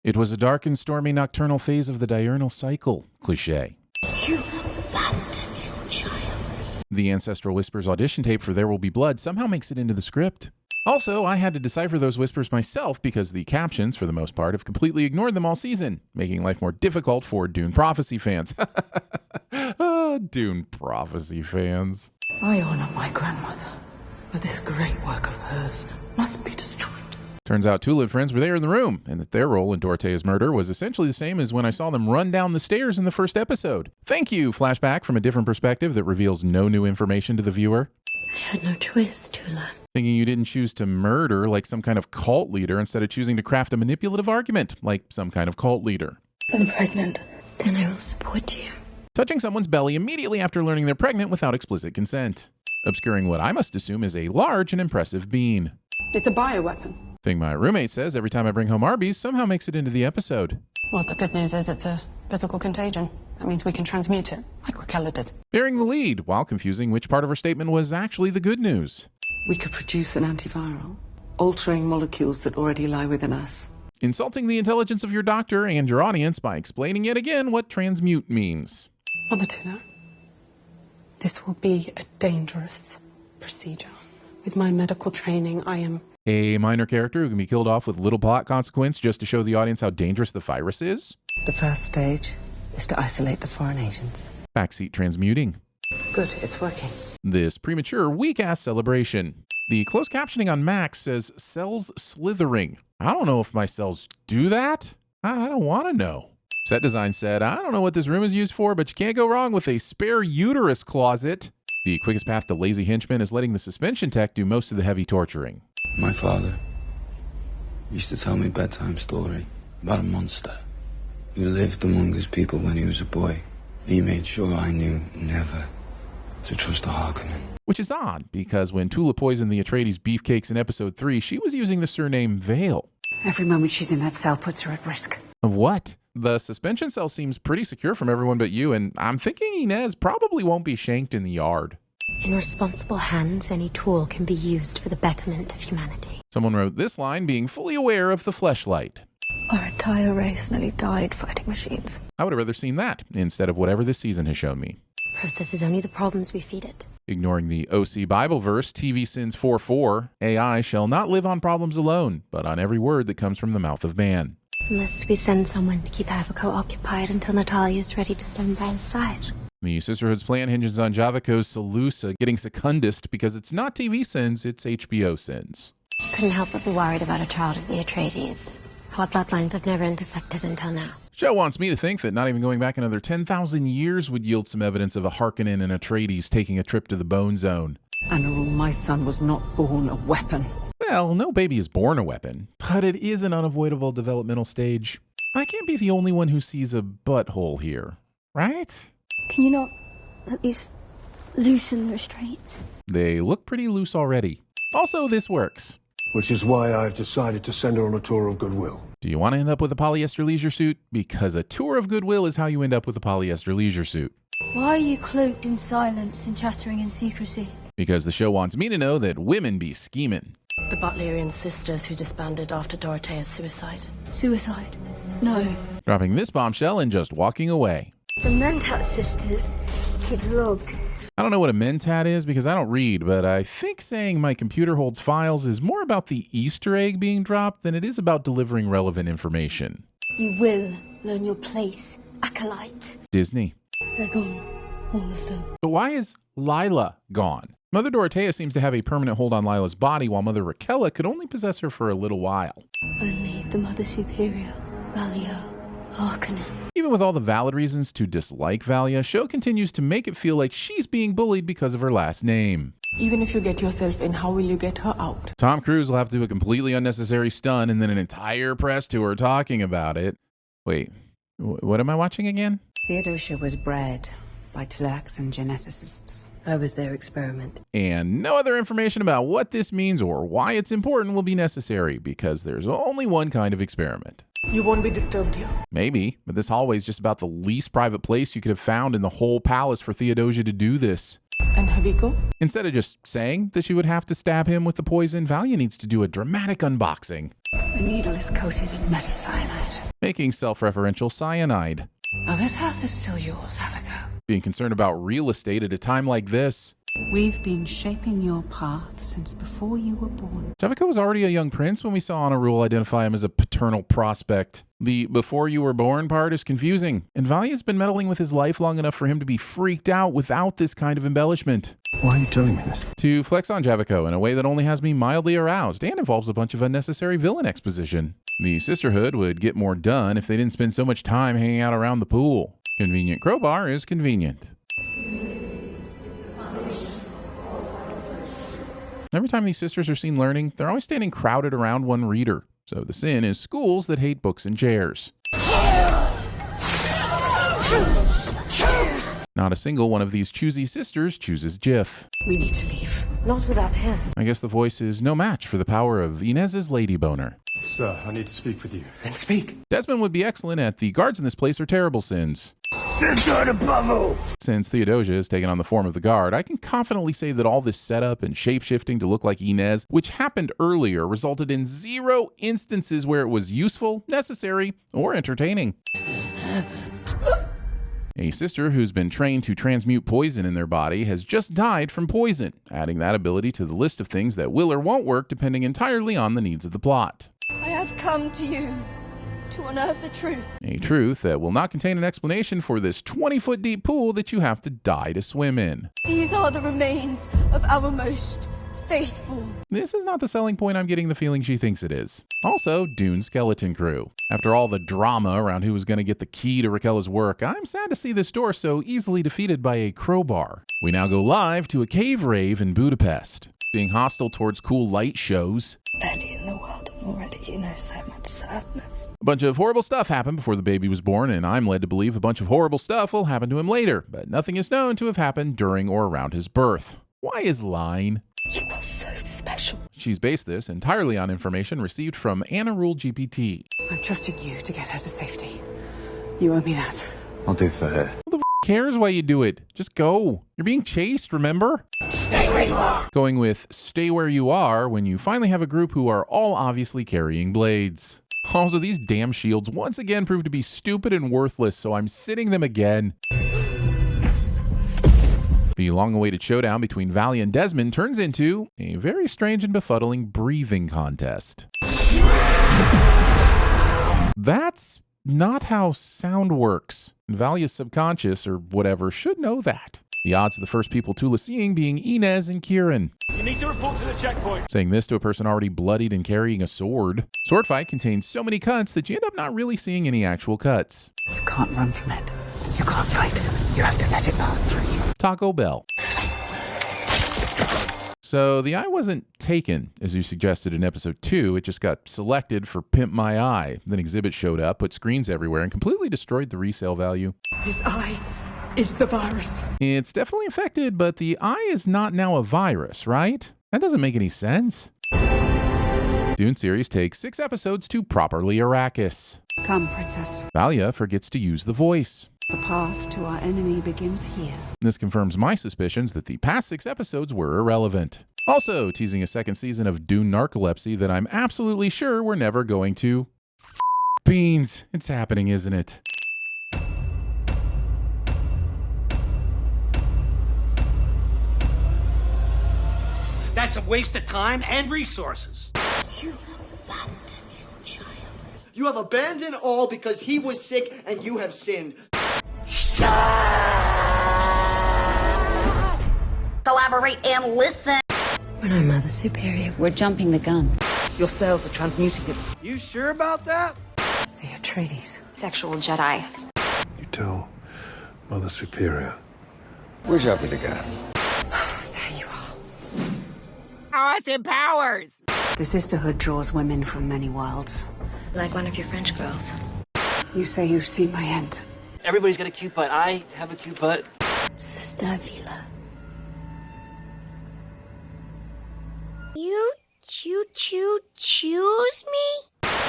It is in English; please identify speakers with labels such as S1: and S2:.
S1: It was a dark and stormy nocturnal phase of the diurnal cycle. Cliché.
S2: You sound as a child.
S1: The Ancestral Whispers audition tape for There Will Be Blood somehow makes it into the script. Also, I had to decipher those whispers myself because the captions, for the most part, have completely ignored them all season, making life more difficult for Dune Prophecy fans. Dune Prophecy fans.
S3: I honor my grandmother, but this great work of hers must be destroyed.
S1: Turns out Tula and friends were there in the room, and that their role in Dorothea's murder was essentially the same as when I saw them run down the stairs in the first episode. Thank you, flashback from a different perspective that reveals no new information to the viewer.
S2: I had no choice, Tula.
S1: Thinking you didn't choose to murder like some kind of cult leader instead of choosing to craft a manipulative argument like some kind of cult leader.
S2: I'm pregnant. Then I will support you.
S1: Touching someone's belly immediately after learning they're pregnant without explicit consent. Obscuring what I must assume is a large and impressive bean.
S3: It's a bioweapon.
S1: Thing my roommate says every time I bring home Arby's somehow makes it into the episode.
S3: Well, the good news is it's a physical contagion. That means we can transmute it, like Raquel did.
S1: Bearing the lead while confusing which part of her statement was actually the good news.
S4: We could produce an antiviral, altering molecules that already lie within us.
S1: Insulting the intelligence of your doctor and your audience by explaining yet again what transmute means.
S3: Mother Tuna, this will be a dangerous procedure. With my medical training, I am
S1: A minor character who can be killed off with little plot consequence just to show the audience how dangerous the virus is.
S4: The first stage is to isolate the foreign agents.
S1: Backseat transmuting.
S4: Good, it's working.
S1: This premature, weak-ass celebration. The closed captioning on Max says cells slithering. I don't know if my cells do that. I don't want to know. Set design said, I don't know what this room is used for, but you can't go wrong with a spare uterus closet. The quickest path to lazy henchman is letting the suspension tech do most of the heavy torturing.
S5: My father used to tell me a bedtime story about a monster who lived among his people when he was a boy. He made sure I knew never to trust a Harkonnen.
S1: Which is odd, because when Tula poisoned the Atreides beefcakes in episode 3, she was using the surname Vale.
S6: Every moment she's in that cell puts her at risk.
S1: Of what? The suspension cell seems pretty secure from everyone but you, and I'm thinking Inez probably won't be shanked in the yard.
S2: In responsible hands, any tool can be used for the betterment of humanity.
S1: Someone wrote this line being fully aware of the fleshlight.
S6: Our entire race nearly died fighting machines.
S1: I would have rather seen that instead of whatever this season has shown me.
S2: Processes only the problems we feed it.
S1: Ignoring the OC Bible verse, TVSins 4:4, AI shall not live on problems alone, but on every word that comes from the mouth of man.
S2: Unless we send someone to keep Avaco occupied until Natalia is ready to stand by his side.
S1: The Sisterhood's plan hinges on Javaco's Salusa getting secundist because it's not TV sins, it's HBO sins.
S2: Couldn't help but be worried about a child of the Atreides. Our bloodlines have never intersected until now.
S1: Show wants me to think that not even going back another 10,000 years would yield some evidence of a Harkonnen and Atreides taking a trip to the Bone Zone.
S4: Anaral, my son was not born a weapon.
S1: Well, no baby is born a weapon, but it is an unavoidable developmental stage. I can't be the only one who sees a butthole here, right?
S7: Can you not at least loosen the restraints?
S1: They look pretty loose already. Also, this works.
S8: Which is why I've decided to send her on a tour of goodwill.
S1: Do you want to end up with a polyester leisure suit? Because a tour of goodwill is how you end up with a polyester leisure suit.
S7: Why are you cloaked in silence and chattering in secrecy?
S1: Because the show wants me to know that women be scheming.
S9: The Butlerian sisters who disbanded after Dorothea's suicide.
S7: Suicide? No.
S1: Dropping this bombshell and just walking away.
S7: The Mentat sisters keep logs.
S1: I don't know what a mentat is because I don't read, but I think saying my computer holds files is more about the Easter egg being dropped than it is about delivering relevant information.
S7: You will learn your place, acolyte.
S1: Disney.
S7: They're gone. All of them.
S1: But why is Lila gone? Mother Dorothea seems to have a permanent hold on Lila's body, while Mother Raquella could only possess her for a little while.
S7: Only the Mother Superior, Valia, Harkonnen.
S1: Even with all the valid reasons to dislike Valia, show continues to make it feel like she's being bullied because of her last name.
S3: Even if you get yourself in, how will you get her out?
S1: Tom Cruise will have to do a completely unnecessary stunt and then an entire press tour talking about it. Wait, what am I watching again?
S6: Theodosia was bred by Talaxan geneticists. I was their experiment.
S1: And no other information about what this means or why it's important will be necessary, because there's only one kind of experiment.
S3: You won't be disturbed here.
S1: Maybe, but this hallway is just about the least private place you could have found in the whole palace for Theodosia to do this.
S3: And Haviko?
S1: Instead of just saying that she would have to stab him with the poison, Valia needs to do a dramatic unboxing.
S6: The needle is coated in metacyanide.
S1: making self-referential cyanide.
S4: Oh, this house is still yours, Havica.
S1: Being concerned about real estate at a time like this.
S6: We've been shaping your path since before you were born.
S1: Jessica was already a young prince when we saw Honor Rule identify him as a paternal prospect. The before you were born part is confusing, and Valia's been meddling with his life long enough for him to be freaked out without this kind of embellishment.
S8: Why are you telling me this?
S1: To flex on Javico in a way that only has me mildly aroused and involves a bunch of unnecessary villain exposition. The sisterhood would get more done if they didn't spend so much time hanging out around the pool. Convenient crowbar is convenient. Every time these sisters are seen learning, they're always standing crowded around one reader. So the sin is schools that hate books and chairs. Not a single one of these choosy sisters chooses Jif.
S6: We need to leave.
S2: Not without him.
S1: I guess the voice is no match for the power of Inez's lady boner.
S10: Sir, I need to speak with you.
S5: Then speak.
S1: Desmond would be excellent at the guards in this place are terrible sins.
S5: Sister de Bravo!
S1: Since Theodosia has taken on the form of the guard, I can confidently say that all this setup and shape-shifting to look like Inez, which happened earlier, resulted in 0 instances where it was useful, necessary, or entertaining. A sister who's been trained to transmute poison in their body has just died from poison, adding that ability to the list of things that will or won't work depending entirely on the needs of the plot.
S7: I have come to you to unearth the truth.
S1: A truth that will not contain an explanation for this 20-foot deep pool that you have to die to swim in.
S7: These are the remains of our most faithful.
S1: This is not the selling point I'm getting the feeling she thinks it is. Also, Dune skeleton crew. After all the drama around who was going to get the key to Raquel's work, I'm sad to see this door so easily defeated by a crowbar. We now go live to a cave rave in Budapest. Being hostile towards cool light shows.
S9: Barely in the world, and already you know so much sadness.
S1: A bunch of horrible stuff happened before the baby was born, and I'm led to believe a bunch of horrible stuff will happen to him later, but nothing is known to have happened during or around his birth. Why is line?
S9: You are so special.
S1: She's based this entirely on information received from Anna Rule GPT.
S3: I'm trusting you to get her to safety. You owe me that.
S5: I'll do for her.
S1: Who the f cares why you do it? Just go. You're being chased, remember?
S5: Stay where you are.
S1: Going with stay where you are when you finally have a group who are all obviously carrying blades. Also, these damn shields once again prove to be stupid and worthless, so I'm sitting them again. The long-awaited showdown between Valia and Desmond turns into a very strange and befuddling breathing contest. That's not how sound works. Valia's subconscious, or whatever, should know that. The odds of the first people Tula seeing being Inez and Kieran.
S10: You need to report to the checkpoint.
S1: Saying this to a person already bloodied and carrying a sword. Sword fight contains so many cuts that you end up not really seeing any actual cuts.
S4: You can't run from it. You can't fight it. You have to let it pass through you.
S1: Taco Bell. So the eye wasn't taken, as you suggested in episode 2. It just got selected for Pimp My Eye. Then Exhibit showed up, put screens everywhere, and completely destroyed the resale value.
S3: His eye is the virus.
S1: It's definitely infected, but the eye is not now a virus, right? That doesn't make any sense. Dune series takes 6 episodes to properly Arrakis.
S6: Come, princess.
S1: Valia forgets to use the voice.
S6: The path to our enemy begins here.
S1: This confirms my suspicions that the past 6 episodes were irrelevant. Also, teasing a second season of Dune narcolepsy that I'm absolutely sure we're never going to. Beans, it's happening, isn't it?
S11: That's a waste of time and resources.
S9: You abandoned his child.
S11: You have abandoned all because he was sick and you have sinned.
S2: Collaborate and listen. We're not Mother Superior.
S6: We're jumping the gun.
S4: Your cells are transmuting it.
S11: You sure about that?
S3: The Atreides.
S2: Sexual Jedi.
S8: You tell Mother Superior.
S5: We're jumping the gun.
S3: There you are.
S11: Awesome powers!
S6: The sisterhood draws women from many worlds.
S9: Like one of your French girls.
S3: You say you've seen my end.
S11: Everybody's got a cute butt. I have a cute butt.
S9: Sister Avila. You choose me?